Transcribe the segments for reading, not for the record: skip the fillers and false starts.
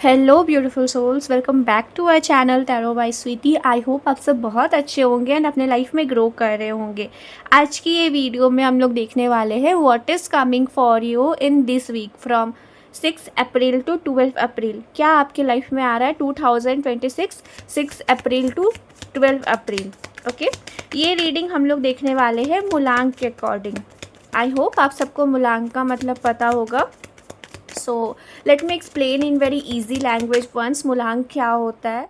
Hello beautiful souls, welcome back to our channel tarot by Sweety. I hope आप सब बहुत अच्छे होंगे एंड अपने लाइफ में ग्रो कर रहे होंगे। आज की ये वीडियो में हम लोग देखने वाले हैं what is coming for you in this week from 6 April to 12 April. क्या आपके लाइफ में आ रहा है 2026 6 अप्रैल टू 12 अप्रैल। ओके, ये रीडिंग हम लोग देखने वाले हैं मूलांक के अकॉर्डिंग। आई होप आप सबको मूलांक का मतलब पता होगा। So let me explain in very easy language once मूलांक क्या होता है।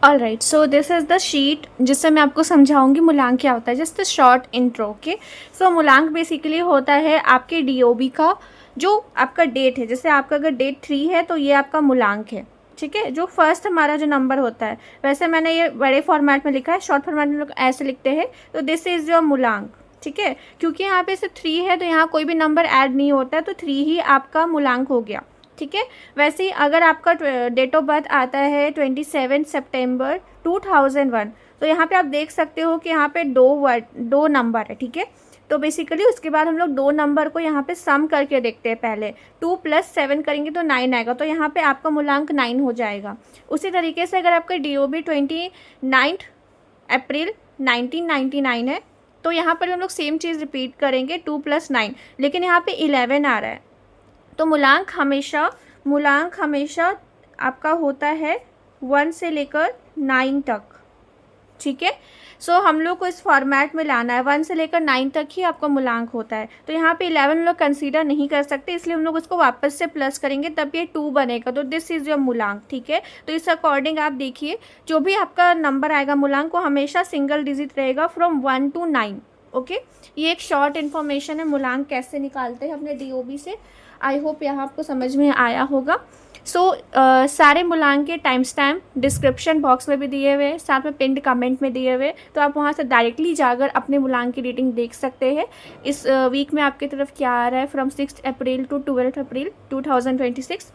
All right, so this is the sheet जिससे मैं आपको समझाऊंगी मूलांक क्या होता है। Just a short intro. Okay, so मूलांक बेसिकली होता है आपके डीओबी का जो आपका डेट है। जैसे आपका अगर डेट 3 है तो ये आपका मूलांक है। ठीक है, जो फर्स्ट हमारा जो नंबर होता है, वैसे मैंने ये बड़े फॉर्मेट में लिखा है, शॉर्ट फॉर्मेट में लोग ऐसे लिखते हैं, तो दिस इज़ योर मूलांक। ठीक है, क्योंकि यहाँ पे सिर्फ 3 है तो यहाँ कोई भी नंबर ऐड नहीं होता है, तो 3 ही आपका मूलांक हो गया। ठीक है, वैसे ही अगर आपका डेट ऑफ बर्थ आता है 27 सितंबर 2001, तो यहाँ पे आप देख सकते हो कि यहाँ पे दो नंबर है। ठीक है, तो बेसिकली उसके बाद हम लोग दो नंबर को यहाँ पे सम करके देखते हैं। पहले 2 + 7 करेंगे तो 9 आएगा, तो यहाँ पे आपका मूलांक 9 हो जाएगा। उसी तरीके से अगर आपका DOB 29 अप्रैल 1999 है, तो यहाँ पर हम लोग सेम चीज़ रिपीट करेंगे 2 + 9, लेकिन यहाँ पे 11 आ रहा है। तो मूलांक हमेशा आपका होता है 1 से लेकर 9 तक। ठीक है, सो हम लोग को इस फॉर्मेट में लाना है, 1 से लेकर 9 तक ही आपका मूलांक होता है। तो यहाँ पे 11 हम लोग कंसीडर नहीं कर सकते, इसलिए हम लोग उसको वापस से प्लस करेंगे, तब ये 2 बनेगा। तो दिस इज़ योर मूलांक। ठीक है, तो इस अकॉर्डिंग आप देखिए, जो भी आपका नंबर आएगा मूलांक, वो हमेशा सिंगल डिजिट रहेगा फ्रॉम 1 to 9। ओके, ये एक शॉर्ट इन्फॉर्मेशन है मूलांक कैसे निकालते हैं अपने DOB से। आई होप यहाँ आपको समझ में आया होगा। सो सारे मूलांक के टाइम स्टैम्प डिस्क्रिप्शन बॉक्स में भी दिए हुए हैं, साथ में पिंड कमेंट में दिए हुए, तो आप वहाँ से डायरेक्टली जाकर अपने मूलांक की रीडिंग देख सकते हैं। इस वीक में आपकी तरफ क्या आ रहा है फ्रॉम 6 अप्रैल टू 12 अप्रैल 2026।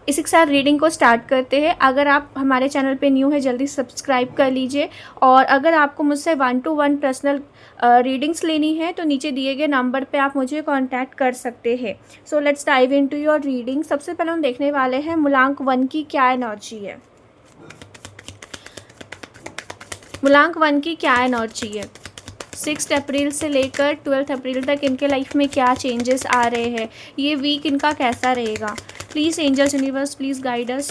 इसी के साथ रीडिंग को स्टार्ट करते हैं। अगर आप हमारे चैनल पे न्यू है, जल्दी सब्सक्राइब कर लीजिए, और अगर आपको मुझसे 1-to-1 पर्सनल रीडिंग्स लेनी है तो नीचे दिए गए नंबर पे आप मुझे कांटेक्ट कर सकते हैं। So let's dive into your reading. सबसे पहले हम देखने वाले हैं मूलांक 1 की क्या एनर्जी है। मूलांक 1 की क्या एनर्जी है 6 अप्रैल से लेकर 12 अप्रैल तक इनके लाइफ में क्या चेंजेस आ रहे हैं, ये वीक इनका कैसा रहेगा। Please angels universe please guide us,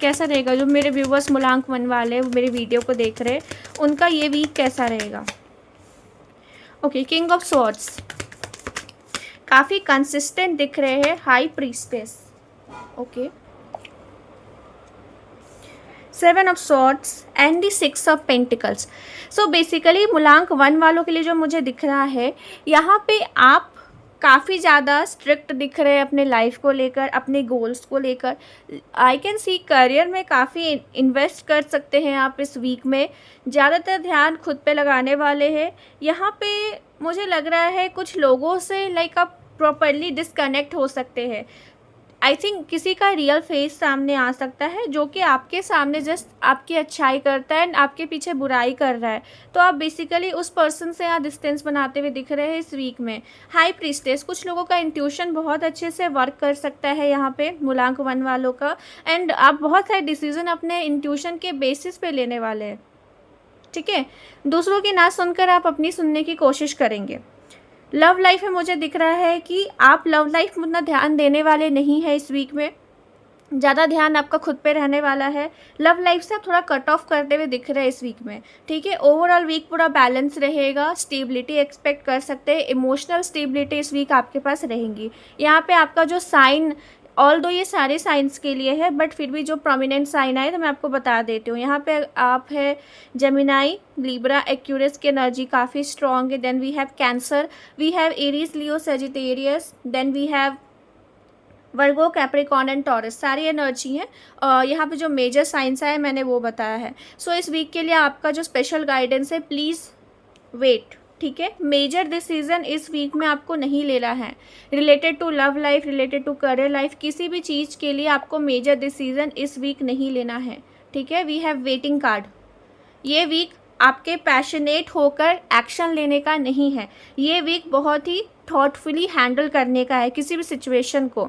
कैसा रहेगा। जो मेरे व्यूवर्स मूलांक 1 वाले मेरे वीडियो को देख रहे हैं, उनका ये वीक कैसा रहेगा। ओके, किंग ऑफ स्वॉर्ड्स काफ़ी कंसिस्टेंट दिख रहे हैं। High priestess, okay, 7 of swords and the 6 of pentacles. So basically मूलांक 1 वालों के लिए जो मुझे दिख रहा है, यहाँ पे आप काफ़ी ज़्यादा स्ट्रिक्ट दिख रहे हैं अपने लाइफ को लेकर, अपने गोल्स को लेकर। आई कैन सी करियर में काफ़ी इन्वेस्ट कर सकते हैं आप इस वीक में। ज़्यादातर ध्यान खुद पे लगाने वाले हैं। यहाँ पे मुझे लग रहा है कुछ लोगों से लाइक आप प्रॉपरली डिस्कनेक्ट हो सकते हैं। आई थिंक किसी का रियल फेस सामने आ सकता है जो कि आपके सामने जस्ट आपकी अच्छाई करता है एंड आपके पीछे बुराई कर रहा है, तो आप बेसिकली उस पर्सन से यहाँ डिस्टेंस बनाते हुए दिख रहे हैं इस वीक में। हाई प्रीस्टेस, कुछ लोगों का इंट्यूशन बहुत अच्छे से वर्क कर सकता है यहाँ पे मूलांक 1 वालों का, एंड आप बहुत सारे डिसीजन अपने इंट्यूशन के बेसिस पे लेने वाले हैं। ठीक है, दूसरों की ना सुनकर आप अपनी सुनने की कोशिश करेंगे। लव लाइफ में मुझे दिख रहा है कि आप लव लाइफ में उतना ध्यान देने वाले नहीं है इस वीक में, ज़्यादा ध्यान आपका खुद पे रहने वाला है। लव लाइफ से आप थोड़ा कट ऑफ करते हुए दिख रहे हैं इस वीक में। ठीक है, ओवरऑल वीक पूरा बैलेंस रहेगा। स्टेबिलिटी एक्सपेक्ट कर सकते हैं, इमोशनल स्टेबिलिटी इस वीक आपके पास रहेंगी। यहाँ पे आपका जो साइन, ऑल दो ये सारे साइंस के लिए है, बट फिर भी जो प्रोमिनेंट साइन आए तो मैं आपको बता देती हूँ। यहाँ पे आप है जेमिनाई, लिब्रा, एक्यूरियस की एनर्जी काफ़ी स्ट्रॉन्ग है। Then we have Cancer, we have Aries, Leo, Sagittarius, then we have Virgo, Capricorn and Taurus, सारी एनर्जी है। यहाँ पे जो मेजर साइंस है मैंने वो बताया है। सो इस वीक के लिए आपका जो स्पेशल गाइडेंस है, प्लीज़ वेट। ठीक है, मेजर डिसीजन इस वीक में आपको नहीं लेना है related to love life, related to career life, किसी भी चीज़ के लिए आपको मेजर डिसीजन इस वीक नहीं लेना है। ठीक है, वी हैव वेटिंग कार्ड। ये वीक आपके पैशनेट होकर एक्शन लेने का नहीं है, ये वीक बहुत ही थॉटफुली हैंडल करने का है किसी भी सिचुएशन को।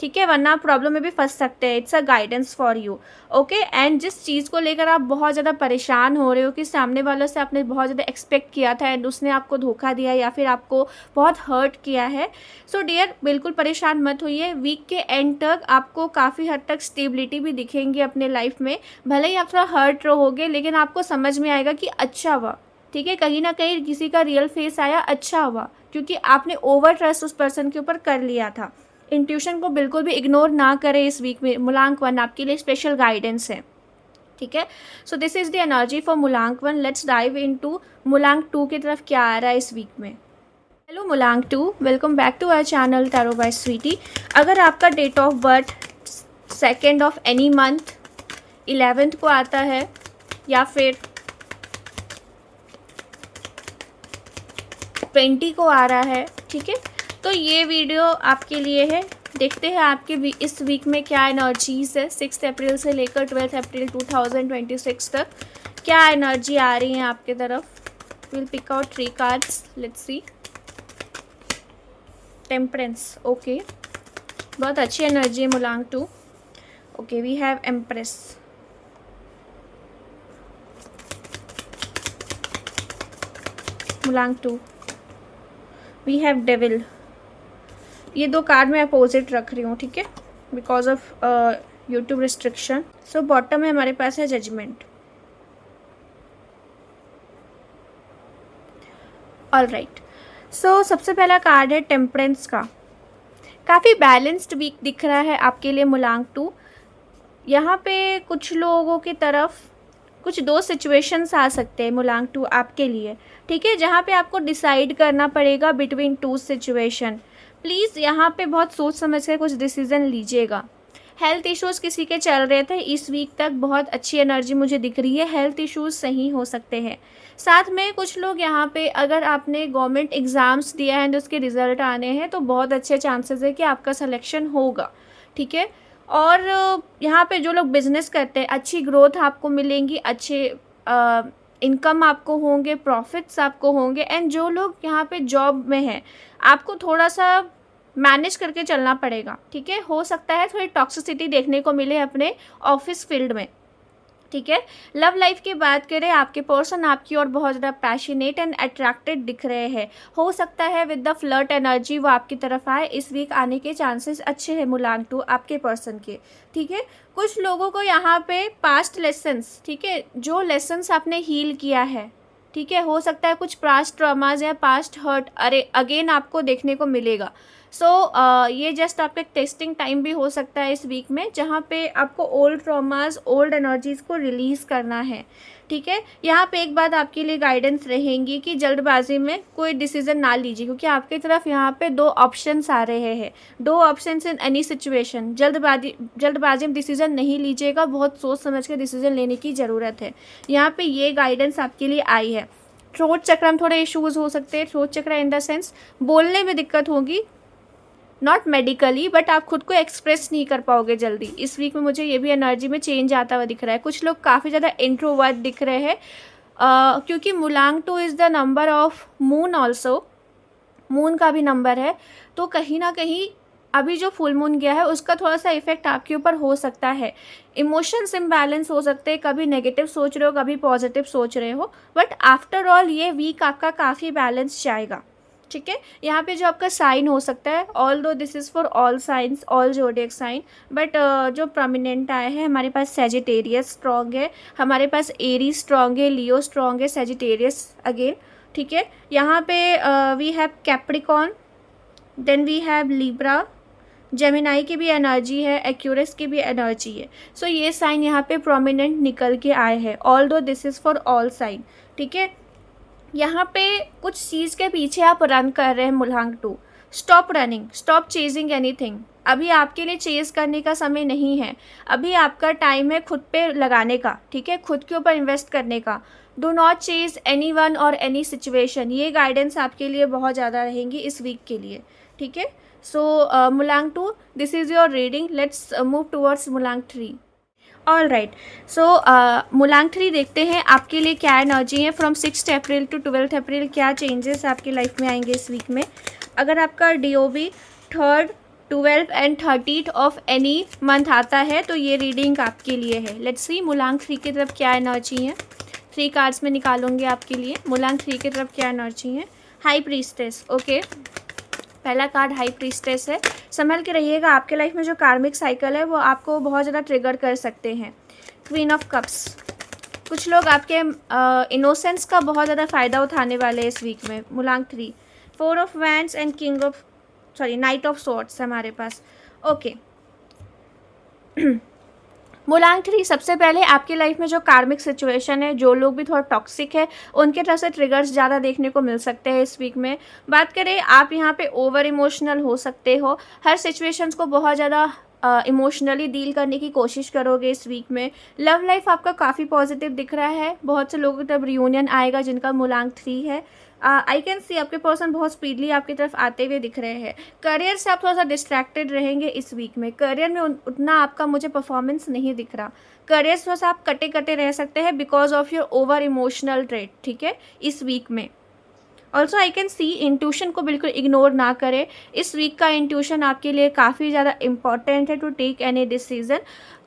ठीक है, वरना आप प्रॉब्लम में भी फंस सकते हैं। It's a guidance for you, okay. And जिस चीज़ को लेकर आप बहुत ज़्यादा परेशान हो रहे हो कि सामने वालों से आपने बहुत ज़्यादा एक्सपेक्ट किया था एंड उसने आपको धोखा दिया या फिर आपको बहुत हर्ट किया है, सो डियर बिल्कुल परेशान मत होइए। वीक के एंड तक आपको काफ़ी हद तक स्टेबिलिटी भी दिखेंगी अपने लाइफ में। भले ही आप थोड़ा हर्ट रहोगे, लेकिन आपको समझ में आएगा कि अच्छा हुआ, ठीक है, कहीं ना कहीं किसी का रियल फेस आया, अच्छा हुआ, क्योंकि आपने ओवर ट्रस्ट उस पर्सन के ऊपर कर लिया था। इंट्यूशन को बिल्कुल भी इग्नोर ना करें इस वीक में। मूलांक 1 आपके लिए स्पेशल गाइडेंस है, ठीक है। सो this is the energy for मूलांक 1। लेट्स डाइव इनटू मूलांक 2 की तरफ क्या आ रहा है इस वीक में। हेलो मूलांक 2, welcome back to our channel tarot by Sweety. अगर आपका date of birth 2 of any month 11th को आता है या फिर 20 को आ रहा है, ठीक है, तो ये वीडियो आपके लिए है। देखते हैं आपके इस वीक में क्या एनर्जीज है। 6 अप्रैल से लेकर 12 अप्रैल 2026 तक क्या एनर्जी आ रही है आपके तरफ। Will pick out 3 cards, let's see. Temperance, okay, बहुत अच्छी एनर्जी है मूलांक 2। ओके, वी हैव एम्प्रेस, मूलांक 2, वी हैव डेविल। ये 2 कार्ड मैं अपोजिट रख रही हूँ, ठीक है, because of YouTube restriction. So bottom में हमारे पास है जजमेंट। ऑल राइट, सो सबसे पहला कार्ड है टेम्परेंस का। काफ़ी बैलेंस्ड वीक दिख रहा है आपके लिए मूलांक 2। यहाँ पे कुछ लोगों की तरफ कुछ 2 सिचुएशंस आ सकते हैं मूलांक 2 आपके लिए, ठीक है, जहाँ पे आपको डिसाइड करना पड़ेगा बिटवीन 2 सिचुएशन। प्लीज़ यहाँ पे बहुत सोच समझ कर कुछ डिसीजन लीजिएगा। हेल्थ इश्यूज़ किसी के चल रहे थे, इस वीक तक बहुत अच्छी एनर्जी मुझे दिख रही है, हेल्थ इश्यूज़ सही हो सकते हैं। साथ में कुछ लोग यहाँ पे, अगर आपने गवर्नमेंट एग्ज़ाम्स दिया है एंड उसके रिज़ल्ट आने हैं, तो बहुत अच्छे चांसेस है कि आपका सिलेक्शन होगा, ठीक है। और यहाँ पे जो लोग बिज़नेस करते हैं, अच्छी ग्रोथ आपको मिलेंगी, अच्छे इनकम आपको होंगे, प्रॉफिट्स आपको होंगे। एंड जो लोग यहाँ पे जॉब में हैं, आपको थोड़ा सा मैनेज करके चलना पड़ेगा, ठीक है। हो सकता है थोड़ी टॉक्सिसिटी देखने को मिले अपने ऑफिस फील्ड में, ठीक है। लव लाइफ की बात करें, आपके पर्सन आपकी ओर बहुत ज़्यादा पैशनेट एंड अट्रैक्टेड दिख रहे हैं। हो सकता है विद द फ्लर्ट एनर्जी वो आपकी तरफ आए। इस वीक आने के चांसेस अच्छे हैं मूलांक 2 आपके पर्सन के, ठीक है। कुछ लोगों को यहाँ पे पास्ट लेसन्स, ठीक है, जो लेसन्स आपने हील किया है, ठीक है, हो सकता है कुछ पास्ट ट्रॉमाज या पास्ट हर्ट अगेन आपको देखने को मिलेगा। सो ये जस्ट आपका एक टेस्टिंग टाइम भी हो सकता है इस वीक में, जहाँ पे आपको ओल्ड ट्रॉमाज, ओल्ड एनर्जीज़ को रिलीज़ करना है, ठीक है। यहाँ पे एक बात आपके लिए गाइडेंस रहेंगी कि जल्दबाजी में कोई डिसीजन ना लीजिए, क्योंकि आपकी तरफ यहाँ पे 2 ऑप्शंस आ रहे हैं, 2 ऑप्शंस इन एनी सिचुएशन। जल्दबाजी में डिसीजन नहीं लीजिएगा, बहुत सोच समझ के डिसीजन लेने की ज़रूरत है। यहाँ पे ये गाइडेंस आपके लिए आई है। थ्रोट चक्र में थोड़े इश्यूज़ हो सकते हैं। थ्रोट चक्र इन द सेंस बोलने में दिक्कत होगी, नॉट मेडिकली, बट आप खुद को एक्सप्रेस नहीं कर पाओगे जल्दी। इस वीक में मुझे ये भी एनर्जी में चेंज आता हुआ दिख रहा है। कुछ लोग काफ़ी ज़्यादा इंट्रोवर्ट दिख रहे हैं, क्योंकि मूलांक 2 is the number of moon, also moon का भी नंबर है। तो कहीं ना कहीं अभी जो फुल मून गया है उसका थोड़ा सा इफेक्ट आपके ऊपर हो सकता है। इमोशंस इम्बैलेंस हो सकते हैं, कभी नेगेटिव सोच रहे हो, कभी पॉजिटिव सोच रहे हो, बट आफ्टर ऑल ये वीक आपका काफ़ी बैलेंस जाएगा, ठीक है। यहाँ पे जो आपका साइन हो सकता है, although this is for all signs, all zodiac sign, but जो प्रोमिनेंट आए हैं, हमारे पास सेजिटेरियस स्ट्रॉन्ग है, हमारे पास एरीज स्ट्रॉन्ग है, लियो स्ट्रॉन्ग है, सेजिटेरियस अगेन, ठीक है। यहाँ पे we have Capricorn, then we have Libra, Gemini की भी एनर्जी है, एक्यूरस की भी एनर्जी है। सो ये साइन यहाँ पे प्रोमिनेंट निकल के आए हैं, although this is for all sign, ठीक है। यहाँ पे कुछ चीज़ के पीछे आप रन कर रहे हैं मूलांक 2। Stop running, stop chasing anything. अभी आपके लिए चेज करने का समय नहीं है, अभी आपका टाइम है खुद पे लगाने का, ठीक है, खुद के ऊपर इन्वेस्ट करने का। Do not chase any one और एनी सिचुएशन। ये गाइडेंस आपके लिए बहुत ज़्यादा रहेंगी इस वीक के लिए, ठीक है। सो मूलांक 2, this is your reading. Let's move towards मूलांक 3। ऑल राइट, सो मूलांक 3 देखते हैं आपके लिए क्या एनर्जी है। फ्रॉम 6 अप्रैल टू 12 अप्रैल क्या चेंजेस आपकी लाइफ में आएंगे इस वीक में। अगर आपका DOB 3rd, 12 and 30 of any month आता है तो ये रीडिंग आपके लिए है। लेट्स सी मूलांक 3 की तरफ क्या एनर्जी है। 3 कार्ड्स में निकालूंगे आपके लिए। मूलांक 3 की तरफ क्या एनर्जी है। High priestess. ओके, पहला कार्ड हाई प्रीस्टेस है। संभल के रहिएगा, आपके लाइफ में जो कार्मिक साइकिल है वो आपको बहुत ज़्यादा ट्रिगर कर सकते हैं। क्वीन ऑफ कप्स, कुछ लोग आपके इनोसेंस का बहुत ज़्यादा फ़ायदा उठाने वाले हैं इस वीक में। मूलांक 3, 4 of wands and night of swords हमारे पास। ओके मूलांक 3, सबसे पहले आपकी लाइफ में जो कार्मिक सिचुएशन है, जो लोग भी थोड़ा टॉक्सिक है, उनके तरफ से ट्रिगर्स ज़्यादा देखने को मिल सकते हैं इस वीक में। बात करें, आप यहाँ पे ओवर इमोशनल हो सकते हो, हर सिचुएशंस को बहुत ज़्यादा इमोशनली डील करने की कोशिश करोगे इस वीक में। लव लाइफ आपका काफ़ी पॉजिटिव दिख रहा है, बहुत से लोगों की तरफ रियूनियन आएगा जिनका मूलांक 3 है। आई कैन सी आपके पर्सन बहुत स्पीडली आपकी तरफ आते हुए दिख रहे हैं। करियर से आप थोड़ा सा डिस्ट्रैक्टेड रहेंगे इस वीक में। करियर में उतना आपका मुझे परफॉर्मेंस नहीं दिख रहा। करियर से थोड़ा सा आप कटे कटे रह सकते हैं because of your over emotional trait, ठीक है, इस वीक में। Also I can C intuition को बिल्कुल इग्नोर ना करें। इस वीक का इंट्यूशन आपके लिए काफ़ी ज़्यादा इंपॉर्टेंट है टू टेक एनी डिसीजन।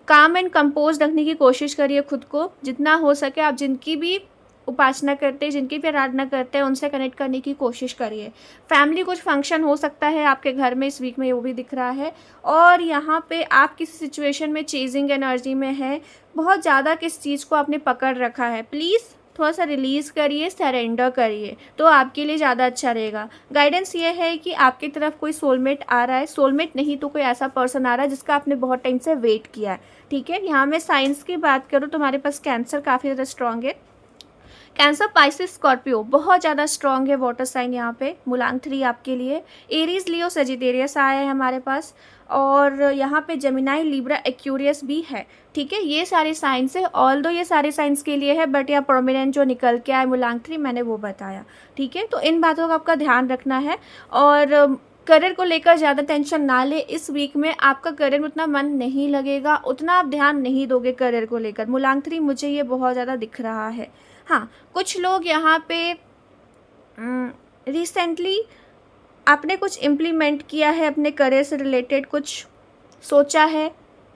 काम एंड कंपोज रखने की कोशिश करिए खुद को, जितना हो सके आप जिनकी भी उपासना करते हैं, जिनकी भी आराधना करते हैं, उनसे कनेक्ट करने की कोशिश करिए। फैमिली कुछ फंक्शन हो सकता है आपके घर में इस वीक में, वो भी दिख रहा है। और यहाँ पे आप किसी सिचुएशन में चेजिंग एनर्जी में है, बहुत ज़्यादा किस चीज़ को आपने पकड़ रखा है, प्लीज़ थोड़ा सा रिलीज़ करिए, सरेंडर करिए, तो आपके लिए ज़्यादा अच्छा रहेगा। गाइडेंस ये है कि आपकी तरफ कोई सोलमेट आ रहा है, सोलमेट नहीं तो कोई ऐसा पर्सन आ रहा है जिसका आपने बहुत टाइम से वेट किया है, ठीक है। यहाँ मैं साइंस की बात करूँ तो हमारे पास कैंसर काफ़ी ज़्यादा स्ट्रॉन्ग है। कैंसर, पाइसिस, स्कॉर्पियो बहुत ज़्यादा स्ट्रॉन्ग है वाटर साइन यहाँ पे। मूलांक 3 आपके लिए। एरीज, लियो, सजिटेरियस आया है हमारे पास, और यहाँ पे जेमिनाई, लिब्रा, एक्यूरियस भी है, ठीक है। ये सारे साइंस है, ऑल्दो ये सारे साइंस के लिए है, बट यहाँ प्रोमिनेंट जो निकल के आए मूलांक 3 मैंने वो बताया, ठीक है। तो इन बातों का आपका ध्यान रखना है। और करियर को लेकर ज़्यादा टेंशन ना ले। इस वीक में आपका करियर में उतना मन नहीं लगेगा, उतना आप ध्यान नहीं दोगे करियर को लेकर। मूलांक 3 मुझे ये बहुत ज़्यादा दिख रहा है। हाँ, कुछ लोग यहाँ पे रिसेंटली आपने कुछ इम्प्लीमेंट किया है अपने करियर से रिलेटेड, कुछ सोचा है,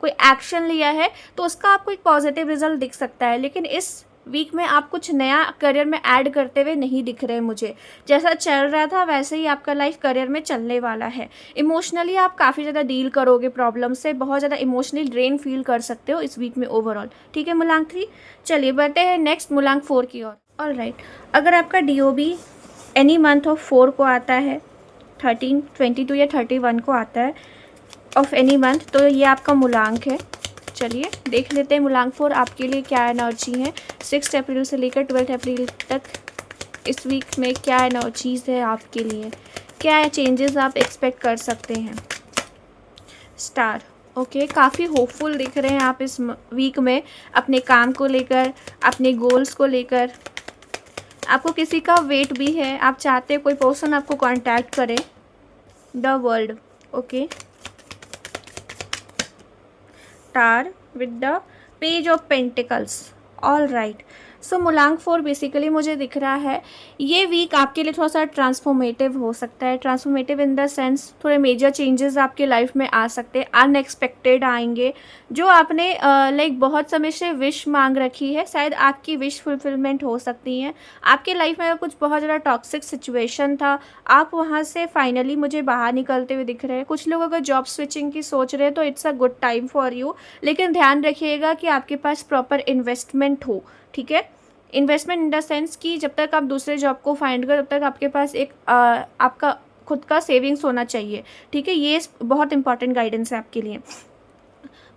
कोई एक्शन लिया है, तो उसका आपको एक पॉजिटिव रिजल्ट दिख सकता है। लेकिन इस वीक में आप कुछ नया करियर में ऐड करते हुए नहीं दिख रहे मुझे। जैसा चल रहा था वैसे ही आपका लाइफ करियर में चलने वाला है। इमोशनली आप काफ़ी ज़्यादा डील करोगे प्रॉब्लम से, बहुत ज़्यादा इमोशनली ड्रेन फील कर सकते हो इस वीक में ओवरऑल, ठीक है। मूलांक 3, चलिए बढ़ते हैं नेक्स्ट मूलांक 4 की ओर। ऑलराइट, अगर आपका DOB एनी मंथ ऑफ 4 को आता है, 13, 22 या 31 को आता है ऑफ एनी मंथ, तो ये आपका मूलांक है। चलिए देख लेते हैं मूलांक 4 आपके लिए क्या एनर्जी है। 6 अप्रैल से लेकर 12 अप्रैल तक इस वीक में क्या एनर्जीज़ है आपके लिए, क्या चेंजेस आप एक्सपेक्ट कर सकते हैं। स्टार, ओके, काफ़ी होपफुल दिख रहे हैं आप इस वीक में, अपने काम को लेकर, अपने गोल्स को लेकर। आपको किसी का वेट भी है, आप चाहते हैं कोई पर्सन आपको कांटेक्ट करे। The world, okay, star with the page of pentacles. All right, so मूलांक 4 बेसिकली मुझे दिख रहा है ये वीक आपके लिए थोड़ा सा ट्रांसफॉर्मेटिव हो सकता है। ट्रांसफॉर्मेटिव इन द सेंस थोड़े मेजर चेंजेस आपके लाइफ में आ सकते हैं, अनएक्सपेक्टेड आएंगे। जो आपने लाइक बहुत समय से विश मांग रखी है, शायद आपकी विश फुलफिलमेंट हो सकती है। आपके लाइफ में अगर कुछ बहुत ज़्यादा टॉक्सिक सिचुएशन था, आप वहाँ से फाइनली मुझे बाहर निकलते हुए दिख रहे हैं। कुछ लोग अगर जॉब स्विचिंग की सोच रहे हैं तो it's a good time for you, लेकिन ध्यान रखिएगा कि आपके पास प्रॉपर इन्वेस्टमेंट हो, ठीक है। इन्वेस्टमेंट इन द सेंस कि जब तक आप दूसरे जॉब को फाइंड करो तब तक आपके पास एक आपका खुद का सेविंग्स होना चाहिए, ठीक है। ये बहुत इंपॉर्टेंट गाइडेंस है आपके लिए।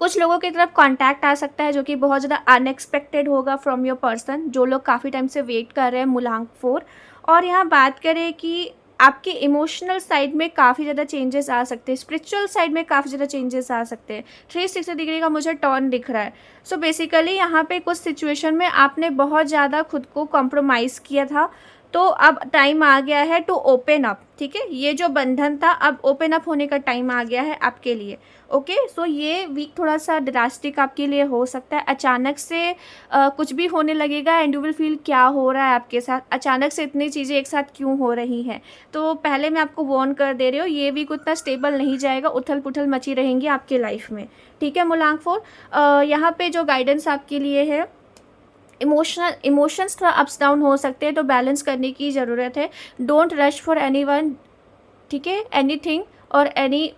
कुछ लोगों की तरफ कांटेक्ट आ सकता है जो कि बहुत ज़्यादा अनएक्सपेक्टेड होगा फ्रॉम योर पर्सन, जो लोग काफ़ी टाइम से वेट कर रहे हैं मूलांक 4। और यहाँ बात करें कि आपके इमोशनल साइड में काफ़ी ज़्यादा चेंजेस आ सकते हैं, स्पिरिचुअल साइड में काफ़ी ज़्यादा चेंजेस आ सकते हैं। 360 डिग्री का मुझे टर्न दिख रहा है। सो बेसिकली यहाँ पे कुछ सिचुएशन में आपने बहुत ज़्यादा खुद को कॉम्प्रोमाइज़ किया था, तो अब टाइम आ गया है टू ओपन अप, ठीक है। ये जो बंधन था अब ओपन अप होने का टाइम आ गया है आपके लिए। ओके, सो ये वीक थोड़ा सा ड्रास्टिक आपके लिए हो सकता है। अचानक से कुछ भी होने लगेगा एंड यू विल फील क्या हो रहा है आपके साथ, अचानक से इतनी चीज़ें एक साथ क्यों हो रही हैं। तो पहले मैं आपको वार्न कर दे रही हूँ, ये वीक उतना स्टेबल नहीं जाएगा, उथल पुथल मची रहेंगी आपके लाइफ में, ठीक है। मूलांक 4 यहाँ पे जो गाइडेंस आपके लिए है, इमोशंस थोड़ा अप्स डाउन हो सकते हैं, तो बैलेंस करने की ज़रूरत है। डोंट रश फॉर एनीवन, ठीक है, एनीथिंग और एनी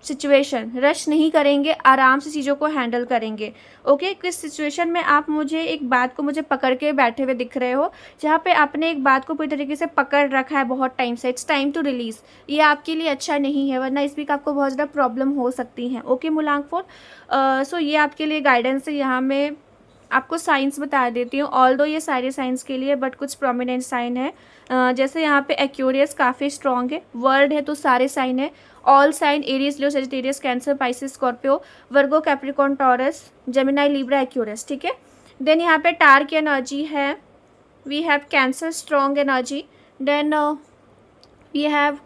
सिचुएशन। रश नहीं करेंगे, आराम से चीज़ों को हैंडल करेंगे। ओके, किस सिचुएशन में आप मुझे एक बात को मुझे पकड़ के बैठे हुए दिख रहे हो, जहाँ पे आपने एक बात को पूरी तरीके से पकड़ रखा है बहुत टाइम से, इट्स टाइम टू रिलीज़। ये आपके लिए अच्छा नहीं है, वरना इस वीक आपको बहुत ज़्यादा प्रॉब्लम हो सकती हैं। ओके मूलांक 4, सो ये आपके लिए गाइडेंस है। यहाँ में आपको साइंस बता देती हूँ, ऑल्दो ये सारे साइंस के लिए, बट कुछ प्रोमिनेंट साइन है। जैसे यहाँ पे एक्यूरियस काफ़ी स्ट्रॉन्ग है, वर्ल्ड है तो सारे साइन है। All sign Aries, Leo, Sagittarius, cancer, Pisces, Scorpio, Virgo, Capricorn, Taurus, Gemini, Libra, Aquarius, ठीक है। देन यहाँ पे टार की एनर्जी है, we have cancer strong energy, then we have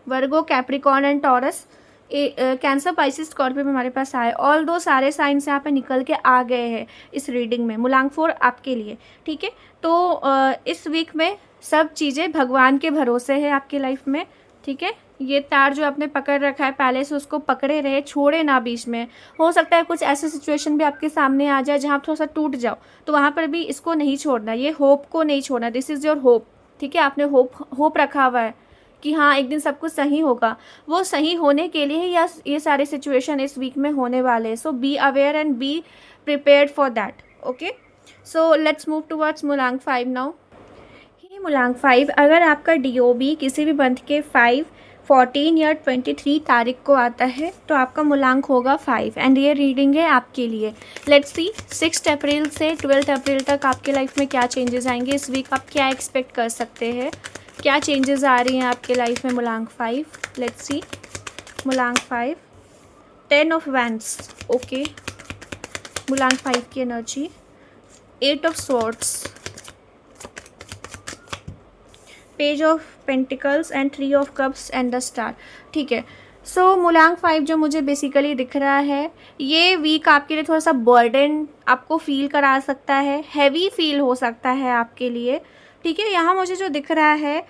Virgo, Capricorn and Taurus. Cancer, Pisces, Scorpio में हमारे पास आए। ऑल दो सारे साइंस यहाँ पे निकल के आ गए हैं इस रीडिंग में, मूलांक 4 आपके लिए, ठीक है। तो इस वीक में सब चीज़ें भगवान के भरोसे है आपकी लाइफ में, ठीक है। ये तार जो आपने पकड़ रखा है पहले से, उसको पकड़े रहे, छोड़े ना बीच में। हो सकता है कुछ ऐसे सिचुएशन भी आपके सामने आ जाए जहाँ आप थोड़ा सा टूट जाओ, तो वहाँ पर भी इसको नहीं छोड़ना, ये होप को नहीं छोड़ना। दिस इज़ योर होप, ठीक है। आपने होप रखा हुआ है कि हाँ एक दिन सब कुछ सही होगा। वो सही होने के लिए ही ये सारे सिचुएशन इस वीक में होने वाले हैं। So be aware and be prepared for that. Okay, so let's move towards मूलांक 5 नाउ। ये मूलांक 5, अगर आपका DOB किसी भी मंथ के 5, 14 या 23 तारीख को आता है तो आपका मूलांक होगा 5 एंड ये रीडिंग है आपके लिए। लेट्स सी 6 अप्रैल से 12 अप्रैल तक आपके लाइफ में क्या चेंजेस आएंगे। इस वीक आप क्या एक्सपेक्ट कर सकते हैं, क्या चेंजेस आ रही हैं आपके लाइफ में। मूलांक 5, लेट्स सी मूलांक 5, 10 ऑफ वैंड्स, ओके। मूलांक 5 की energy, 8 of swords, page of pentacles and 3 of cups and the star, ठीक है। सो मूलांक 5 जो मुझे बेसिकली दिख रहा है, ये वीक आपके लिए थोड़ा सा बर्डन आपको फील करा सकता है, हैवी फील हो सकता है आपके लिए, ठीक है। यहाँ मुझे जो दिख रहा है,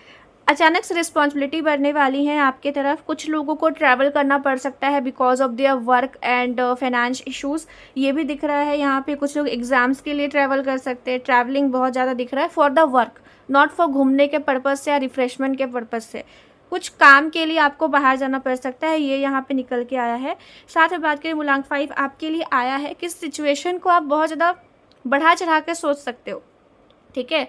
अचानक से रिस्पॉन्सिबिलिटी बढ़ने वाली है आपके तरफ। कुछ लोगों को ट्रैवल करना पड़ सकता है because of their work and finance issues, ये भी दिख रहा है। यहाँ पे कुछ लोग एग्ज़ाम्स के लिए ट्रैवल कर सकते हैं। ट्रैवलिंग बहुत ज़्यादा दिख रहा है for the work, not for घूमने के पर्पज़ से या रिफ्रेशमेंट के पर्पज़ से। कुछ काम के लिए आपको बाहर जाना पड़ सकता है, ये यहाँ पे निकल के आया है। साथ में बात करें मूलांक 5 आपके लिए आया है, किस सिचुएशन को आप बहुत ज़्यादा बढ़ा चढ़ा के सोच सकते हो, ठीक है।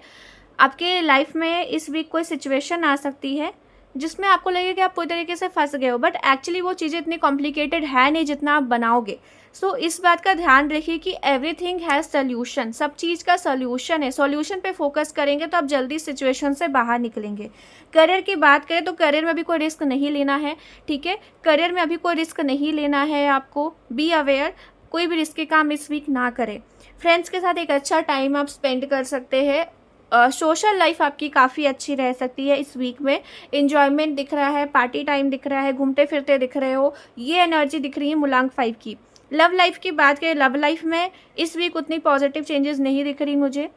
आपके लाइफ में इस वीक कोई सिचुएशन आ सकती है जिसमें आपको लगे कि आप पूरी तरीके से फंस गए हो, बट एक्चुअली वो चीज़ें इतनी कॉम्प्लिकेटेड है नहीं जितना आप बनाओगे। सो इस बात का ध्यान रखिए कि एवरीथिंग हैज़ सोल्यूशन, सब चीज़ का सोल्यूशन है। सोल्यूशन पे फोकस करेंगे तो आप जल्दी सिचुएशन से बाहर निकलेंगे। करियर की बात करें तो करियर में अभी कोई रिस्क नहीं लेना है, ठीक है। करियर में अभी कोई रिस्क नहीं लेना है आपको, बी अवेयर, कोई भी रिस्की काम इस वीक ना करें। फ्रेंड्स के साथ एक अच्छा टाइम आप स्पेंड कर सकते हैं। सोशल लाइफ आपकी काफ़ी अच्छी रह सकती है इस वीक में। इन्जॉयमेंट दिख रहा है, पार्टी टाइम दिख रहा है, घूमते फिरते दिख रहे हो, ये एनर्जी दिख रही है मूलांक 5 की। लव लाइफ की बात करें, लव लाइफ में इस वीक उतनी पॉजिटिव चेंजेस नहीं दिख रही मुझे,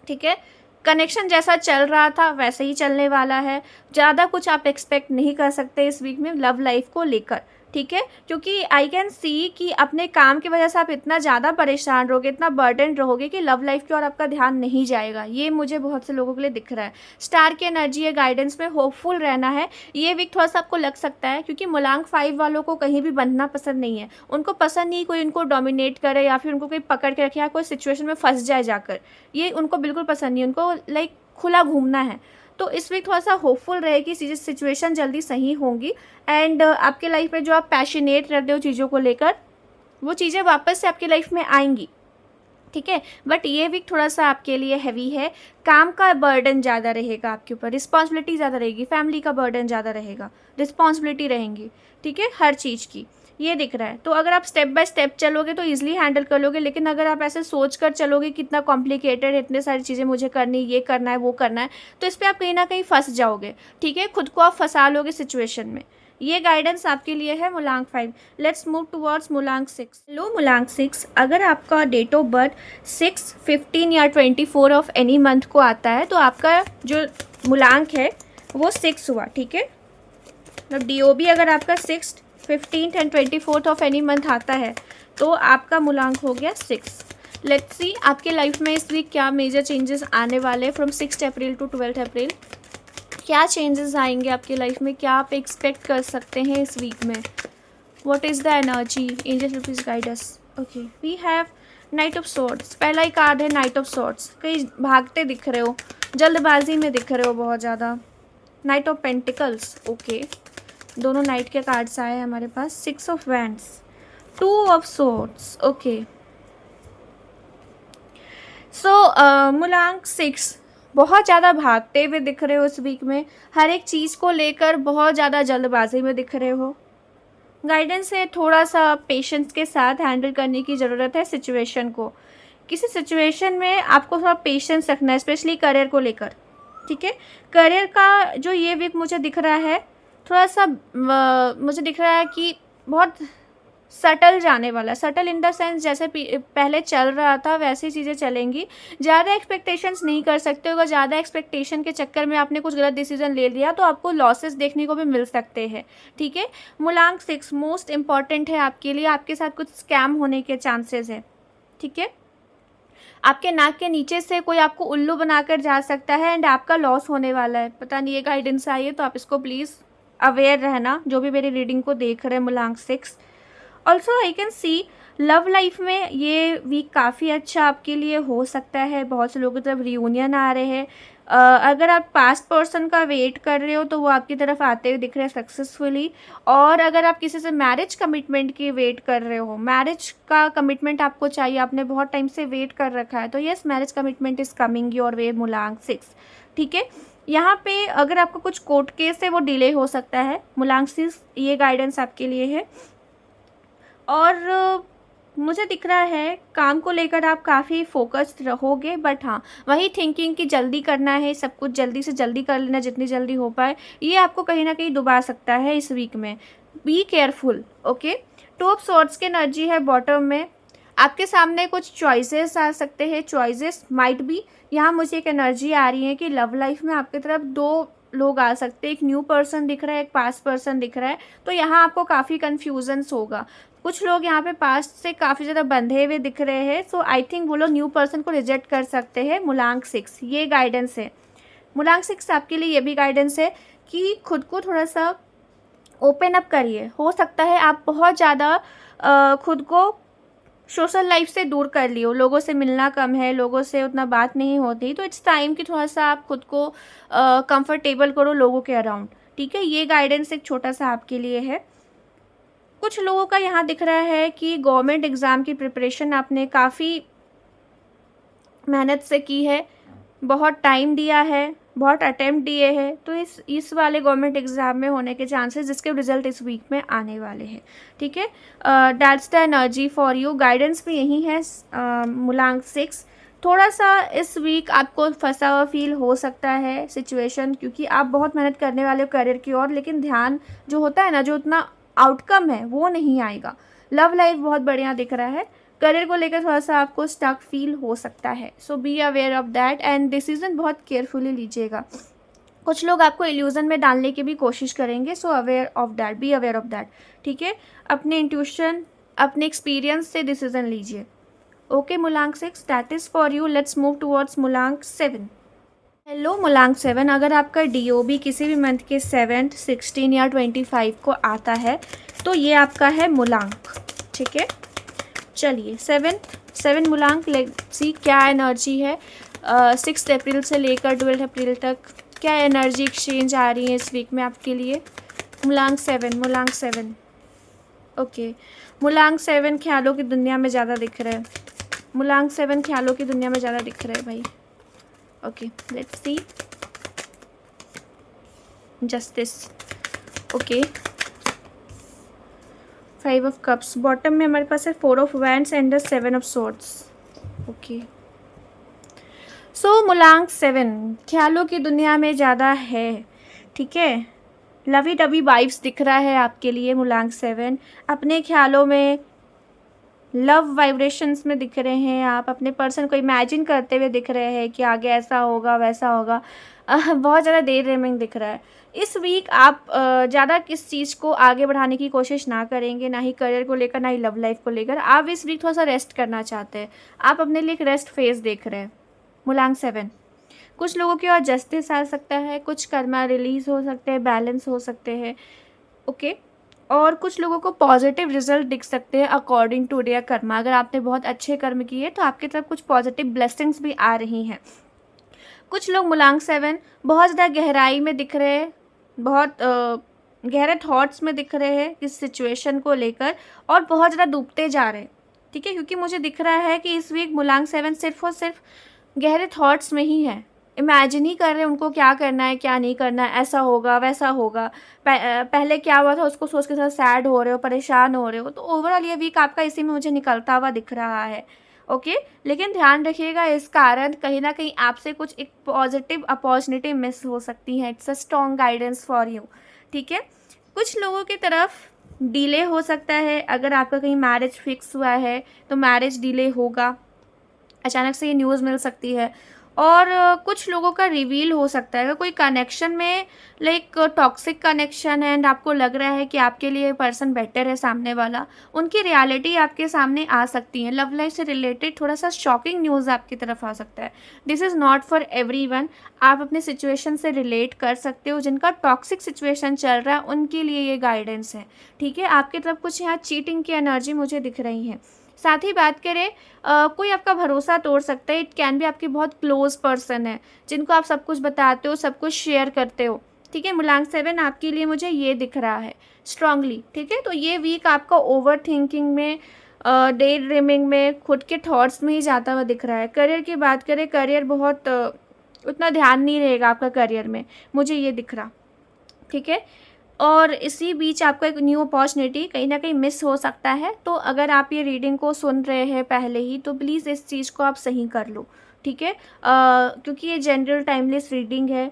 ठीक है। कनेक्शन जैसा चल रहा था वैसे ही चलने वाला है, ज़्यादा कुछ आप एक्सपेक्ट नहीं कर सकते इस वीक में लव लाइफ को लेकर, ठीक है। क्योंकि आई कैन सी कि अपने काम की वजह से आप इतना ज़्यादा परेशान रहोगे, इतना बर्डन रहोगे कि लव लाइफ की ओर आपका ध्यान नहीं जाएगा। ये मुझे बहुत से लोगों के लिए दिख रहा है। स्टार की एनर्जी है, गाइडेंस में होपफुल रहना है। ये वीक थोड़ा सा आपको लग सकता है क्योंकि मूलांक 5 वालों को कहीं भी बंधना पसंद नहीं है। उनको पसंद नहीं कोई उनको डोमिनेट करे या फिर उनको कोई पकड़ के रखे या कोई सिचुएशन में फंस जाए जाकर, ये उनको बिल्कुल पसंद नहीं। उनको लाइक खुला घूमना है। तो इस वीक थोड़ा सा होपफुल रहे कि सिचुएशन जल्दी सही होंगी एंड आपके लाइफ में जो आप पैशनेट रहते हो चीज़ों को लेकर, वो चीज़ें वापस से आपकी लाइफ में आएंगी, ठीक है। बट ये वीक थोड़ा सा आपके लिए हैवी है, काम का बर्डन ज़्यादा रहेगा आपके ऊपर, रिस्पॉन्सिबिलिटी ज़्यादा रहेगी, फैमिली का बर्डन ज़्यादा रहेगा, रिस्पॉन्सिबिलिटी रहेंगी, ठीक है, हर चीज़ की। ये दिख रहा है। तो अगर आप स्टेप बाय स्टेप चलोगे तो ईजिली हैंडल कर लोगे, लेकिन अगर आप ऐसे सोच कर चलोगे कितना कॉम्प्लिकेटेड है, इतने सारी चीज़ें मुझे करनी, ये करना है, वो करना है, तो इस पर आप कहीं ना कहीं फंस जाओगे। ठीक है, खुद को आप फंसा लोगे सिचुएशन में। ये गाइडेंस आपके लिए है मूलांक 5। लेट्स मूव टुवर्ड्स मूलांक 6। लो मूलांक 6, अगर आपका डेट ऑफ बर्थ 6, 15 या 24 ऑफ एनी मंथ को आता है तो आपका जो मूलांक है वो 6 हुआ। ठीक है, मतलब DOB अगर आपका 6, 15 एंड 24 ऑफ एनी मंथ आता है तो आपका मूलांक हो गया 6। लेट्स सी आपके लाइफ में इस वीक क्या मेजर चेंजेस आने वाले फ्रॉम 6 अप्रैल टू 12 अप्रैल। क्या चेंजेस आएंगे आपके लाइफ में, क्या आप एक्सपेक्ट कर सकते हैं इस वीक में। What is the energy, angel please guide us. Okay, we have knight of swords. पहला ही कार्ड है नाइट ऑफ सॉर्ड्स। कहीं भागते दिख रहे हो, जल्दबाजी में दिख रहे हो बहुत ज़्यादा। नाइट ऑफ पेंटिकल्स, ओके, दोनों नाइट के कार्ड्स आए हैं हमारे पास। 6 of wands, 2 of swords, okay. So मूलांक 6 बहुत ज़्यादा भागते हुए दिख रहे हो इस वीक में। हर एक चीज़ को लेकर बहुत ज़्यादा जल्दबाजी में दिख रहे हो। गाइडेंस है थोड़ा सा पेशेंस के साथ हैंडल करने की ज़रूरत है सिचुएशन को। किसी सिचुएशन में आपको थोड़ा पेशेंस रखना है, स्पेशली करियर को लेकर। ठीक है, करियर का जो ये वीक मुझे दिख रहा है, थोड़ा सा मुझे दिख रहा है कि बहुत सटल जाने वाला। सटल इन द सेंस जैसे पहले चल रहा था वैसी चीज़ें चलेंगी। ज़्यादा एक्सपेक्टेशंस नहीं कर सकते हो। अगर ज़्यादा एक्सपेक्टेशन के चक्कर में आपने कुछ गलत डिसीजन ले लिया तो आपको लॉसेस देखने को भी मिल सकते हैं। ठीक है, मूलांक 6 मोस्ट इंपॉर्टेंट है आपके लिए। आपके साथ कुछ स्कैम होने के चांसेस है। ठीक है, आपके नाक के नीचे से कोई आपको उल्लू बनाकर जा सकता है एंड आपका लॉस होने वाला है। पता नहीं ये गाइडेंस आई है तो आप इसको प्लीज़ अवेयर रहना, जो भी मेरी रीडिंग को देख रहे हैं मूलांक 6। Also I can C love life में ये वीक काफ़ी अच्छा आपके लिए हो सकता है। बहुत से लोगों की तरफ रियूनियन आ रहे हैं। अगर आप पास्ट पर्सन का वेट कर रहे हो तो वो आपकी तरफ आते हुए दिख रहे हैं सक्सेसफुली। और अगर आप किसी से मैरिज कमिटमेंट की वेट कर रहे हो, मैरिज का कमिटमेंट आपको चाहिए, आपने बहुत टाइम से वेट कर रखा है, तो yes, marriage commitment is coming your वे मूलांक 6। ठीक है, यहाँ पे अगर आपका कुछ कोर्ट केस है वो डिले हो सकता है। मूलांक 6 ये गाइडेंस आपके लिए है। और मुझे दिख रहा है काम को लेकर आप काफ़ी फोकस्ड रहोगे, बट हाँ, वही थिंकिंग कि जल्दी करना है, सब कुछ जल्दी से जल्दी कर लेना, जितनी जल्दी हो पाए, ये आपको कहीं ना कहीं डुबा सकता है इस वीक में। Be careful. Okay, 2 of swords की एनर्जी है बॉटम में। आपके सामने कुछ चॉइसेस आ सकते हैं। चॉइसेस माइट बी, यहाँ मुझे एक एनर्जी आ रही है कि लव लाइफ में आपकी तरफ 2 लोग आ सकते हैं। एक न्यू पर्सन दिख रहा है, एक पास्ट पर्सन दिख रहा है। तो यहाँ आपको काफ़ी कन्फ्यूजन्स होगा। कुछ लोग यहाँ पे पास्ट से काफ़ी ज़्यादा बंधे हुए दिख रहे हैं। सो आई थिंक वो लोग न्यू पर्सन को रिजेक्ट कर सकते हैं। मूलांक 6 ये गाइडेंस है। मूलांक 6 आपके लिए ये भी गाइडेंस है कि खुद को थोड़ा सा ओपन अप करिए। हो सकता है आप बहुत ज़्यादा खुद को सोशल लाइफ से दूर कर लियो, लोगों से मिलना कम है, लोगों से उतना बात नहीं होती, तो इट्स टाइम कि थोड़ा सा आप खुद को कंफर्टेबल करो लोगों के अराउंड। ठीक है, ये गाइडेंस एक छोटा सा आपके लिए है। कुछ लोगों का यहाँ दिख रहा है कि गवर्नमेंट एग्ज़ाम की प्रिपरेशन आपने काफ़ी मेहनत से की है, बहुत टाइम दिया है, बहुत अटेम्प्ट दिए हैं, तो इस वाले गवर्नमेंट एग्ज़ाम में होने के चांसेस जिसके रिजल्ट इस वीक में आने वाले हैं। ठीक है, that's the energy for you. Guidance भी यही है मूलांक 6। थोड़ा सा इस वीक आपको फंसा हुआ फील हो सकता है सिचुएशन, क्योंकि आप बहुत मेहनत करने वाले हो करियर की ओर, लेकिन ध्यान जो होता है ना, जो उतना आउटकम है वो नहीं आएगा। लव लाइफ बहुत बढ़िया दिख रहा है, करियर को लेकर थोड़ा सा आपको स्टक फील हो सकता है। So be aware of that and decision बहुत केयरफुली लीजिएगा। कुछ लोग आपको इल्यूजन में डालने की भी कोशिश करेंगे। सो aware of that, B aware of that. ठीक है, अपने इंट्यूशन, अपने एक्सपीरियंस से डिसीजन लीजिए। ओके मूलांक 6, that is for you. Let's move towards मूलांक 7। हेलो मूलांक 7, अगर आपका DOB किसी भी मंथ के 7, 16 या 25 को आता है तो ये आपका है मूलांक। ठीक है, चलिए 7 मूलांक, लेट्स सी क्या एनर्जी है 6 अप्रैल से लेकर 12 अप्रैल तक। क्या एनर्जी एक्सचेंज आ रही है इस वीक में आपके लिए। मूलांक 7। ओके, मूलांक 7 ख्यालों की दुनिया में ज़्यादा दिख रहा है। मूलांक 7 ख्यालों की दुनिया में ज़्यादा दिख रहा है भाई। Okay, let's see justice. Okay, five of cups, bottom में हमारे पास है four of wands and the seven of swords. Okay, so मुलांग 7 ख्यालों की दुनिया में ज़्यादा है, ठीक है। लवी डवी वाइब्स दिख रहा है आपके लिए मुलांग 7। अपने ख्यालों में, लव वाइब्रेशंस में दिख रहे हैं आप, अपने पर्सन को इमेजिन करते हुए दिख रहे हैं कि आगे ऐसा होगा वैसा होगा। बहुत ज़्यादा देर रेमिंग दिख रहा है। इस वीक आप ज़्यादा किस चीज़ को आगे बढ़ाने की कोशिश ना करेंगे, ना ही करियर को लेकर, ना ही लव लाइफ को लेकर। आप इस वीक थोड़ा सा रेस्ट करना चाहते हैं, आप अपने लिए एक रेस्ट फेज देख रहे हैं मुलांग 7। कुछ लोगों की और जस्टिस आ सकता है, कुछ कर्मा रिलीज हो सकते हैं, बैलेंस हो सकते हैं, ओके। और कुछ लोगों को पॉजिटिव रिजल्ट दिख सकते हैं अकॉर्डिंग टू देयर कर्मा। अगर आपने बहुत अच्छे कर्म किए तो आपकी तरफ कुछ पॉजिटिव ब्लेसिंग्स भी आ रही हैं। कुछ लोग मुलांग 7 बहुत ज़्यादा गहराई में दिख रहे हैं, बहुत गहरे थॉट्स में दिख रहे हैं इस सिचुएशन को लेकर, और बहुत ज़्यादा डूबते जा रहे हैं, ठीक है। क्योंकि मुझे दिख रहा है कि इस वीक मुलांग 7 सिर्फ और सिर्फ गहरे थॉट्स में ही है। इमेजिन ही कर रहे हैं उनको क्या करना है क्या नहीं करना है, ऐसा होगा वैसा होगा, पहले क्या हुआ था उसको सोच के थोड़ा सैड हो रहे हो, परेशान हो रहे हो। तो ओवरऑल ये वीक आपका इसी में मुझे निकलता हुआ दिख रहा है, ओके। लेकिन ध्यान रखिएगा, इस कारण कहीं ना कहीं आपसे कुछ एक पॉजिटिव अपॉर्चुनिटी मिस हो सकती है। It's a strong guidance for you, ठीक है। कुछ लोगों की तरफ डिले हो सकता है। अगर आपका कहीं मैरिज फिक्स हुआ है तो मैरिज डिले होगा, अचानक से ये न्यूज़ मिल सकती है। और कुछ लोगों का रिवील हो सकता है। अगर कोई कनेक्शन में लाइक टॉक्सिक कनेक्शन है एंड आपको लग रहा है कि आपके लिए पर्सन बेटर है सामने वाला, उनकी रियलिटी आपके सामने आ सकती है। लव लाइफ से रिलेटेड थोड़ा सा शॉकिंग न्यूज़ आपकी तरफ आ सकता है। This is not for everyone. आप अपने सिचुएशन से रिलेट कर सकते हो। जिनका टॉक्सिक सिचुएशन चल रहा है उनके लिए ये गाइडेंस है, ठीक है। आपकी तरफ कुछ यहाँ चीटिंग की एनर्जी मुझे दिख रही है। साथ ही बात करें, कोई आपका भरोसा तोड़ सकता है। इट कैन भी आपकी बहुत क्लोज पर्सन है जिनको आप सब कुछ बताते हो, सब कुछ शेयर करते हो, ठीक है। मुलांग 7 आपके लिए मुझे ये दिख रहा है स्ट्रांगली, ठीक है। तो ये वीक आपका ओवर थिंकिंग में, डे ड्रीमिंग में, खुद के थॉट्स में ही जाता हुआ दिख रहा है। करियर की बात करें, करियर बहुत उतना ध्यान नहीं रहेगा आपका करियर में, मुझे ये दिख रहा, ठीक है। और इसी बीच आपका एक न्यू अपॉर्चुनिटी कहीं ना कहीं मिस हो सकता है। तो अगर आप ये रीडिंग को सुन रहे हैं पहले ही, तो प्लीज़ इस चीज़ को आप सही कर लो, ठीक है। क्योंकि ये जनरल टाइमलेस रीडिंग है।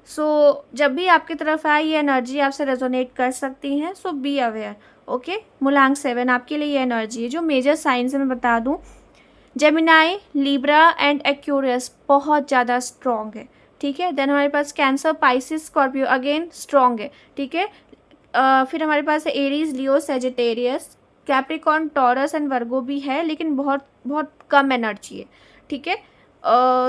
सो जब भी आपकी तरफ आए ये एनर्जी आपसे रेजोनेट कर सकती हैं, सो बी अवेयर, ओके। मुलांग 7 आपके लिए ये एनर्जी है। जो मेजर साइंस है मैं बता दूँ, जेमिनाई, लिब्रा एंड एक्यूरियस बहुत ज़्यादा स्ट्रॉन्ग है, ठीक है। देन हमारे पास cancer, Pisces, Scorpio again strong है, ठीक है। फिर हमारे पास है Aries, Leo, Sagittarius, Capricorn, Taurus and Virgo भी है, लेकिन बहुत बहुत कम एनर्जी है, ठीक है।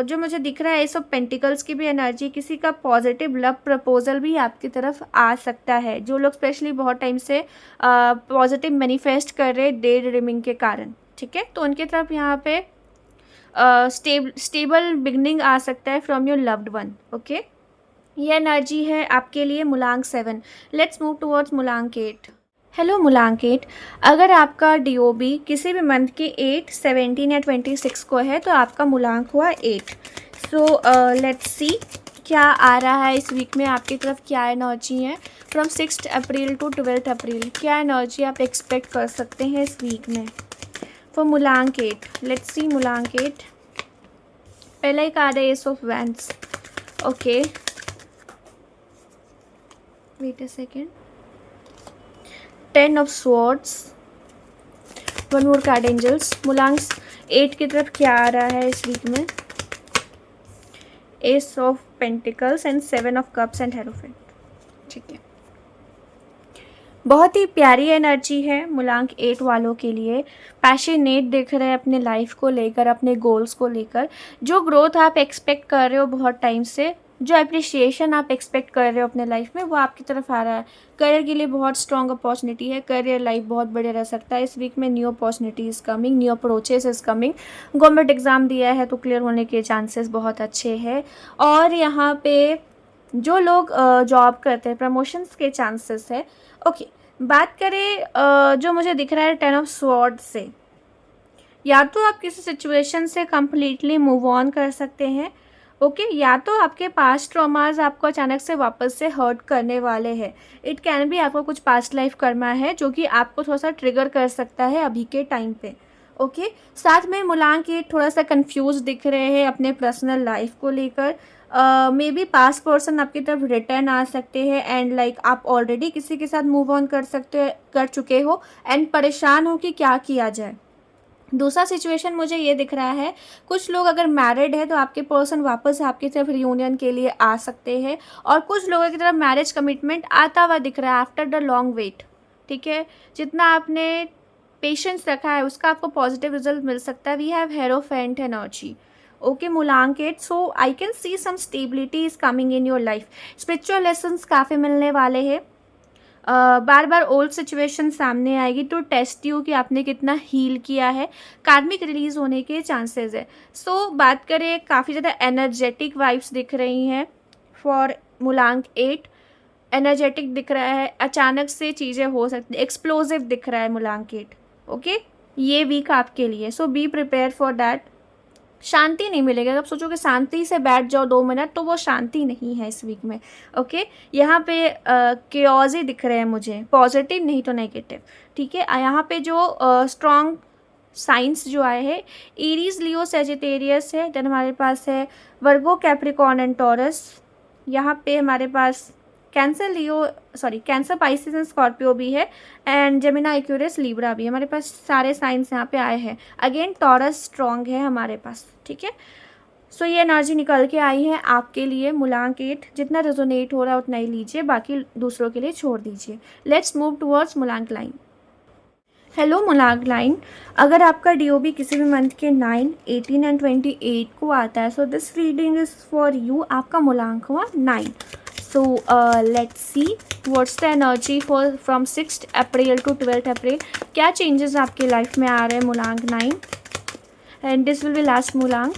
जो मुझे दिख रहा है एस ऑफ पेंटिकल्स की भी एनर्जी, किसी का पॉजिटिव लव प्रपोजल भी आपकी तरफ आ सकता है। जो लोग स्पेशली बहुत टाइम से पॉजिटिव मैनिफेस्ट कर रहे हैं डे ड्रीमिंग के कारण, ठीक है, तो उनकी तरफ यहाँ पे स्टेबल बिगनिंग आ सकता है from your loved one, okay. ये एनर्जी है आपके लिए मुलांग 7। लेट्स मूव टुवर्ड्स मुलांग 8। हेलो मुलांग 8, अगर आपका DOB किसी भी मंथ के 8, 17 या 26 को है तो आपका मुलांग हुआ 8। सो लेट्स सी क्या आ रहा है इस वीक में आपकी तरफ, क्या एनर्जी है फ्रॉम 6 अप्रैल टू 12 अप्रैल। क्या एनर्जी आप एक्सपेक्ट कर सकते हैं इस वीक में फॉर मुलांग 8। लेट्स सी मुलांग 8। पहला ही कार्ड है ace of wands, okay, wait a second, 10 of swords, one more card angels. मुलांग 8 की तरफ क्या आ रहा है इस वीक में, S of pentacles and 7 of cups and hierophant, ठीक है। बहुत ही प्यारी एनर्जी है मुलांग 8 वालों के लिए। पैशनेट दिख रहे हैं अपने लाइफ को लेकर, अपने गोल्स को लेकर। जो ग्रोथ आप एक्सपेक्ट कर रहे हो बहुत टाइम से, जो अप्रिशिएशन आप एक्सपेक्ट कर रहे हो अपने लाइफ में, वो आपकी तरफ आ रहा है। करियर के लिए बहुत स्ट्रॉन्ग अपॉर्चुनिटी है। करियर लाइफ बहुत बढ़िया रह सकता है इस वीक में। New opportunity is coming, new approaches is coming. Government exam दिया है तो क्लियर होने के चांसेस बहुत अच्छे हैं। और यहाँ पे जो लोग जॉब करते हैं, प्रमोशंस के चांसेस है, ओके। बात करें जो मुझे दिख रहा है 10 ऑफ स्वॉर्ड से, या तो आप किसी सिचुएशन से कम्प्लीटली मूव ऑन कर सकते हैं, ओके या तो आपके पास्ट ट्रॉमाज आपको अचानक से वापस से हर्ट करने वाले हैं। इट कैन बी आपको कुछ पास्ट लाइफ कर्मा है जो कि आपको थोड़ा सा ट्रिगर कर सकता है अभी के टाइम पे। ओके साथ में मुलांक ये थोड़ा सा कंफ्यूज दिख रहे हैं अपने पर्सनल लाइफ को लेकर। मे बी पास्ट पर्सन आपकी तरफ रिटर्न आ सकते हैं एंड लाइक आप ऑलरेडी किसी के साथ मूव ऑन कर चुके हो एंड परेशान हो कि क्या किया जाए। दूसरा सिचुएशन मुझे ये दिख रहा है, कुछ लोग अगर मैरिड है तो आपके पर्सन वापस आपकी तरफ रियूनियन के लिए आ सकते हैं और कुछ लोगों की तरफ मैरिज कमिटमेंट आता हुआ दिख रहा है आफ्टर द लॉन्ग वेट। ठीक है, जितना आपने पेशेंस रखा है उसका आपको पॉजिटिव रिजल्ट मिल सकता है। We have hierophant energy. Okay मुलांकेट, so I can see some stability is coming in your life. Spiritual lessons काफ़ी मिलने वाले हैं। बार बार ओल्ड सिचुएशन सामने आएगी टू टेस्ट यू कि आपने कितना हील किया है। कार्मिक रिलीज होने के चांसेस है। सो बात करें, काफ़ी ज़्यादा एनर्जेटिक वाइब्स दिख रही हैं फॉर मुलांक 8। एनर्जेटिक दिख रहा है, अचानक से चीज़ें हो सकती, एक्सप्लोजिव दिख रहा है मुलांक 8। ओके ये वीक आपके लिए, सो बी प्रिपेयर फॉर दैट। शांति नहीं मिलेगी। अगर आप सोचो कि शांति से बैठ जाओ 2 मिनट, तो वो शांति नहीं है इस वीक में। ओके यहाँ पे केओस ही दिख रहे हैं मुझे, पॉजिटिव नहीं तो नेगेटिव। ठीक है, यहाँ पे जो स्ट्रॉन्ग साइंस जो आए हैं, एरीज, लियो, सेजिटेरियस है। देन हमारे पास है वर्गो, कैप्रिकॉर्न एंड टॉरस। यहाँ पे हमारे पास cancer, Leo, sorry cancer, Pisces and Scorpio भी है एंड जेमिना, एक्यूरियस, लिब्रा भी। हमारे पास सारे साइंस यहाँ पे आए हैं। अगेन टॉरस स्ट्रॉन्ग है हमारे पास। ठीक है, सो ये एनर्जी निकल के आई है आपके लिए मुलांक 8। जितना रेजोनेट हो रहा है उतना ही लीजिए, बाकी दूसरों के लिए छोड़ दीजिए। लेट्स मूव टुवर्ड्स मुलांक लाइन। हेलो मुलांक लाइन, अगर आपका डीओबी किसी भी मंथ के 9, 18 एंड 28 को आता है, so this reading is for you. आपका मुलांक हुआ 9। So let's see what's the energy for from 6th April to 12th April। क्या changes आपके लाइफ में आ रहे हैं मुलांक 9 and this will be last मुलांक।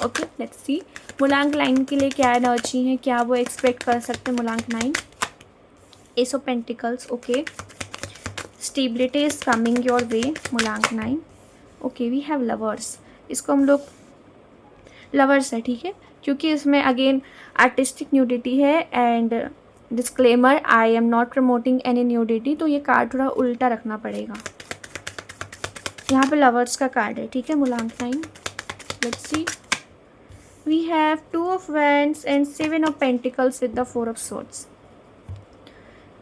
Okay let's see मुलांक लाइन के लिए क्या एनर्जी है, क्या वो एक्सपेक्ट कर सकते हैं मुलांक 9। Ace of pentacles, okay stability is coming your way मुलांक 9। ओके वी हैव लवर्स, इसको हम लोग लवर्स है, ठीक है, क्योंकि इसमें अगेन आर्टिस्टिक न्यूडिटी है and disclaimer, I am not promoting any nudity. तो ये कार्ड थोड़ा उल्टा रखना पड़ेगा। यहाँ पे लवर्स का कार्ड है, ठीक है मुलांक 9। Let's see we have 2 of wands and 7 of pentacles with the 4 of swords.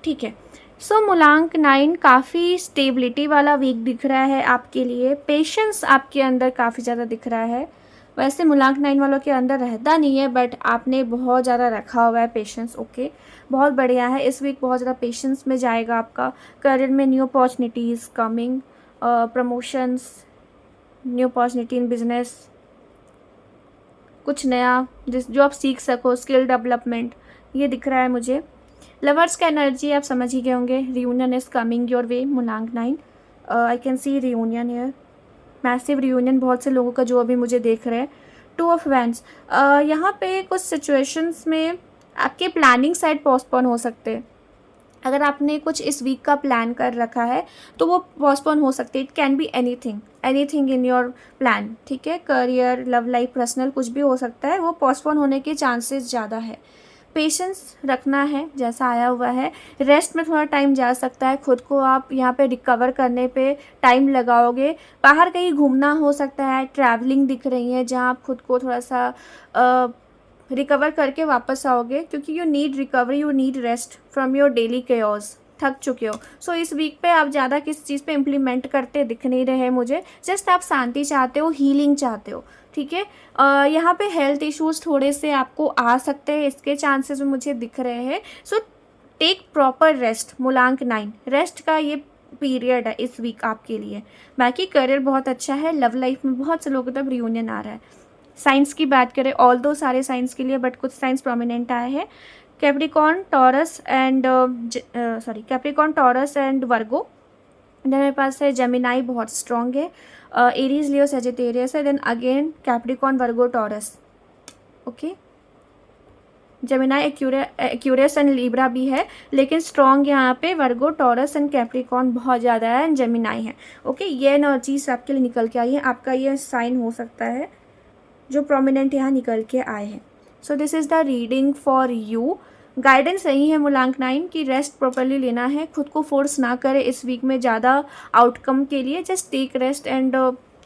ठीक है, सो मुलांक 9 काफ़ी स्टेबिलिटी वाला वीक दिख रहा है आपके लिए। पेशेंस आपके अंदर काफ़ी ज़्यादा दिख रहा है। वैसे मुलांक 9 वालों के अंदर रहता नहीं है, बट आपने बहुत ज़्यादा रखा हुआ है पेशेंस। ओके बहुत बढ़िया है, इस वीक बहुत ज़्यादा पेशेंस में जाएगा आपका। करियर में new opportunities coming, promotions, new opportunity in business, कुछ नया जो आप सीख सको, स्किल डेवलपमेंट, ये दिख रहा है मुझे। लवर्स का एनर्जी आप समझ ही गए होंगे। Reunion is coming your way मुलांक 9। I can see reunion here, massive reunion बहुत से लोगों का जो अभी मुझे देख रहे हैं। 2 ऑफ वैंड्स, यहाँ पे कुछ सिचुएशंस में आपके प्लानिंग साइड पोस्टपोन हो सकते हैं। अगर आपने कुछ इस वीक का प्लान कर रखा है तो वो पोस्टपोन हो सकते हैं। It can be anything in your plan. ठीक है, करियर, लव लाइफ, पर्सनल, कुछ भी हो सकता है। वो पोस्टपोन होने के चांसेस ज़्यादा है। पेशेंस रखना है जैसा आया हुआ है। रेस्ट में थोड़ा टाइम जा सकता है, खुद को आप यहाँ पे रिकवर करने पे टाइम लगाओगे। बाहर कहीं घूमना हो सकता है, ट्रैवलिंग दिख रही है जहाँ आप खुद को थोड़ा सा रिकवर करके वापस आओगे, क्योंकि you need recovery, you need rest from your daily chaos. थक चुके हो। सो इस वीक पे आप ज़्यादा किस चीज़ पे इम्प्लीमेंट करते दिख नहीं रहे मुझे। जस्ट आप शांति चाहते हो, हीलिंग चाहते हो। ठीक है, यहाँ पे हेल्थ इश्यूज थोड़े से आपको आ सकते हैं, इसके चांसेस मुझे दिख रहे हैं। सो टेक प्रॉपर रेस्ट मुलांक 9। रेस्ट का ये पीरियड है इस वीक आपके लिए। बाकी करियर बहुत अच्छा है, लव लाइफ में बहुत से लोगों तक रियूनियन आ रहा है। साइंस की बात करें, ऑल दो सारे साइंस के लिए, बट कुछ साइंस प्रोमिनेंट आए हैं। Capricorn, Taurus and Capricorn, Taurus and Virgo. Then मेरे पास है जेमिनाई, बहुत स्ट्रॉन्ग है। एरीज, लियो, सेजिटेरियस है। Then again Capricorn, Virgo, Taurus. Okay, Gemini, Aquarius and Libra भी है, लेकिन स्ट्रॉन्ग यहाँ पे वर्गो, टॉरस एंड कैप्रिकॉर्न बहुत ज़्यादा है एंड जेमिनाई है। ओके, ये एनर्जीज आपके लिए निकल के आई है। आपका ये साइन हो सकता है जो प्रोमिनेंट यहाँ निकल के आए हैं। सो this is the reading for you. Guidance यही है मूलांक 9 की रेस्ट प्रॉपरली लेना है, खुद को फोर्स ना करें इस वीक में ज़्यादा आउटकम के लिए। Just take rest and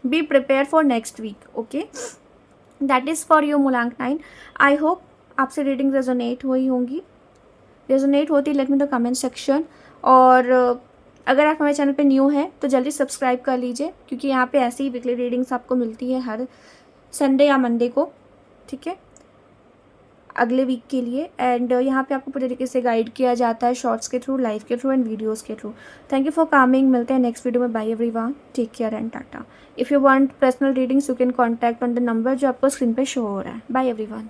be prepare for next week. Okay, that is for you मूलांक 9। आई होप आपसे रीडिंग रेजोनेट हुई होंगी। रेजोनेट होती let me the comment section. और अगर आप हमारे चैनल पे न्यू हैं तो जल्दी सब्सक्राइब कर लीजिए, क्योंकि यहाँ पे ऐसी ही वीकली रीडिंग्स आपको मिलती है हर संडे या मंडे को, ठीक है, अगले वीक के लिए। एंड यहाँ पे आपको पूरी तरीके से गाइड किया जाता है शॉर्ट्स के थ्रू, लाइव के थ्रू एंड वीडियोज़ के थ्रू। Thank you for coming. मिलते हैं नेक्स्ट वीडियो में। Bye everyone, take care and tata. If you want personal readings you can contact on the number जो आपको स्क्रीन पे शो हो रहा है। Bye everyone.